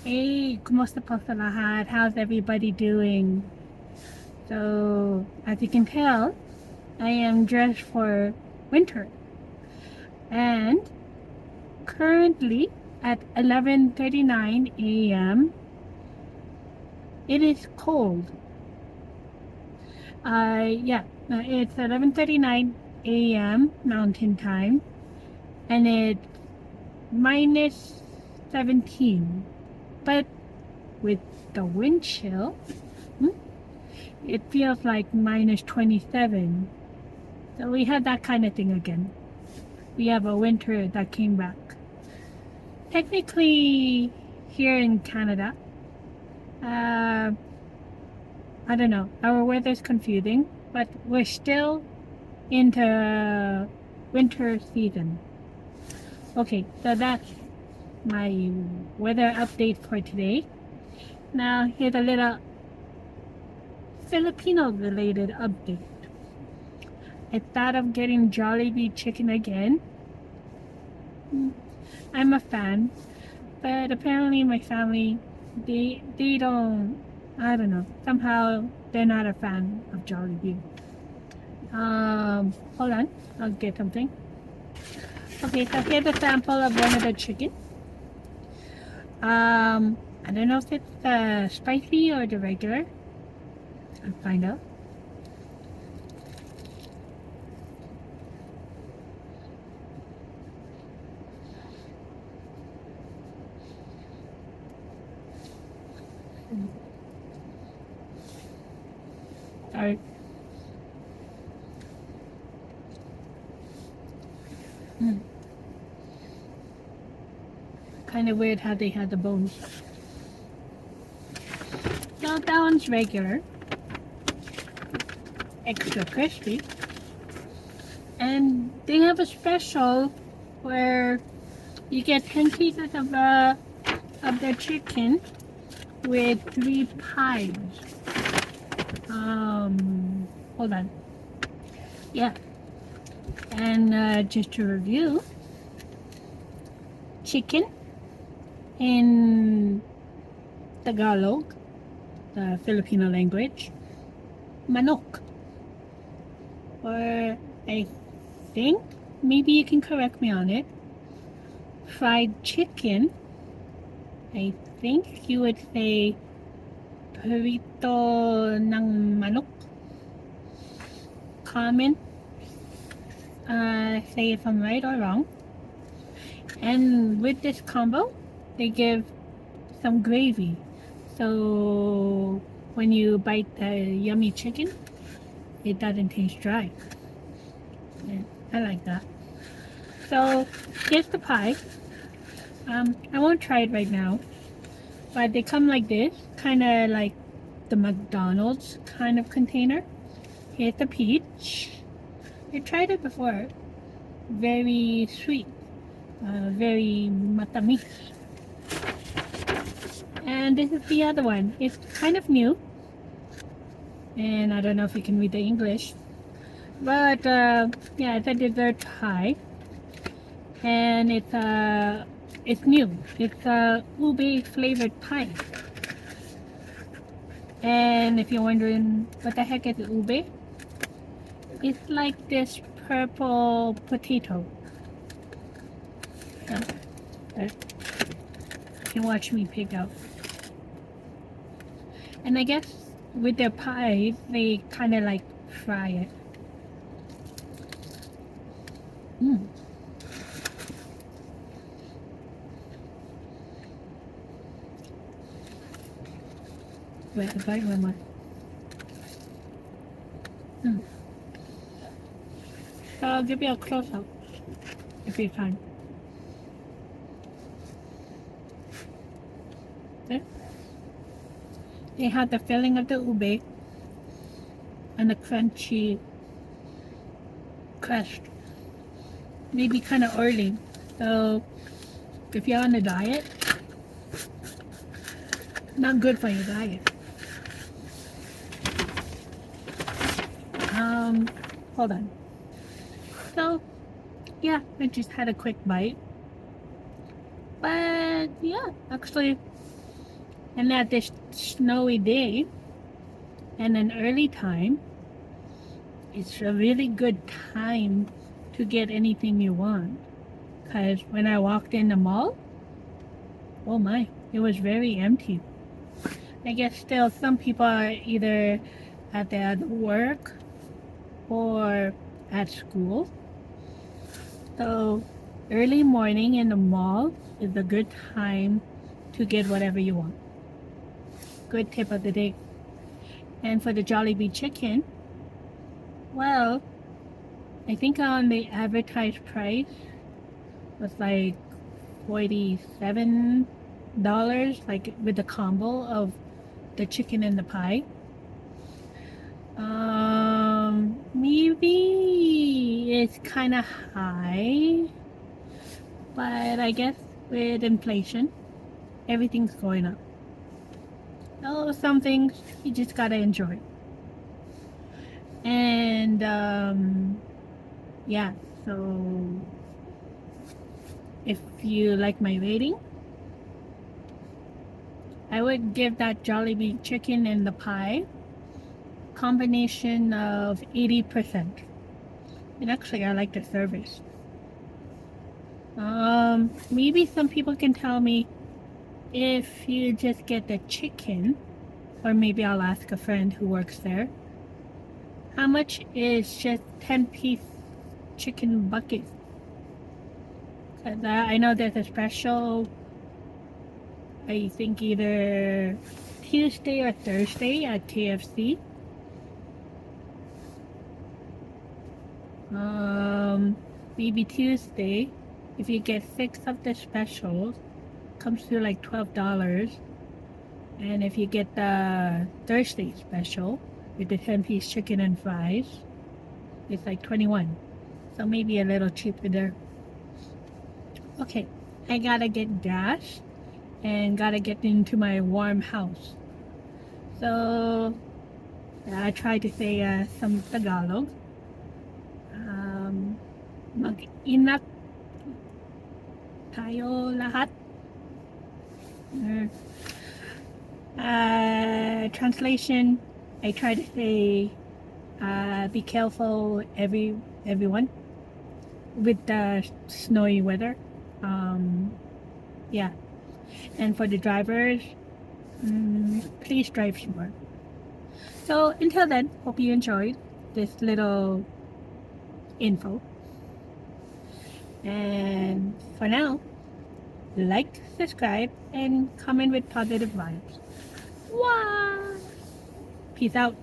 Hey, kumusta po sa lahat? How's everybody doing? So, as you can tell, I am dressed for winter. And currently at 11:39 a.m., it is cold. It's 11:39 a.m. Mountain Time, and it's minus 17. But with the wind chill, it feels like minus 27. So we had that kind of thing again. We have a winter that came back. Technically, here in Canada, uh, I don't know, our weather's confusing, but we're still into winter season. Okay, so that's my weather update for today. Now, here's a little Filipino related update. I thought of getting Jollibee chicken again. I'm a fan, but apparently my family, they don't, I don't know, somehow they're not a fan of Jollibee. Hold on, I'll get something. Okay, so here's a sample of one of the chicken. I don't know if it's the spicy or the regular. I'll find out. Sorry. Kind of weird how they had the bones. So that one's regular, extra crispy, and they have a special where you get 10 pieces of their chicken with 3 pies. Hold on. Yeah, and just to review, chicken in Tagalog, the Filipino language, manok, or I think, maybe you can correct me on it, fried chicken, I think you would say perito ng manok. Comment, say if I'm right or wrong. And with this combo, they give some gravy. So when you bite the yummy chicken, it doesn't taste dry. And I like that. So here's the pie. I won't try it right now, but they come like this, kind of like the McDonald's kind of container. Here's the peach. I tried it before. Very sweet, very matamis. And this is the other one. It's kind of new, and I don't know if you can read the English, but yeah, it's a dessert pie, and it's new. It's a ube flavored pie. And if you're wondering what the heck is ube, it's like this purple potato. You can watch me pick out. And I guess with their pie, they kind of like fry it. Wait, I'll bite one more. So I'll give you a close up if you can. There. They have the filling of the ube and the crunchy crust. Maybe kind of oily. So if you're on a diet, not good for your diet. Hold on. So yeah, I just had a quick bite. But yeah, actually And at this snowy day and an early time, it's a really good time to get anything you want. Because when I walked in the mall, oh my, it was very empty. I guess still some people are either at work or at school. So early morning in the mall is a good time to get whatever you want. Good tip of the day. And for the Jollibee chicken, well, I think on the advertised price was like $47, like with the combo of the chicken and the pie. Maybe it's kind of high, but I guess with inflation, everything's going up. So some things you just gotta enjoy. And yeah, so if you like my rating, I would give that Jollibee chicken and the pie combination of 80%. And actually, I like the service. Maybe some people can tell me if you just get the chicken, or maybe I'll ask a friend who works there, how much is just 10-piece chicken bucket? 'Cause I know there's a special, I think either Tuesday or Thursday at KFC. Maybe Tuesday, if you get 6 of the specials, comes to like $12. And if you get the Thursday special with the 10-piece chicken and fries, it's like 21. So maybe a little cheaper there. Okay, I gotta get gas and gotta get into my warm house. So I try to say some Tagalog. Mag-ingat tayo lahat. Translation, I try to say be careful everyone with the snowy weather. Yeah, and for the drivers, please drive smart. So until then, hope you enjoyed this little info. And for now, like, subscribe, and comment with positive vibes. Wow! Peace out.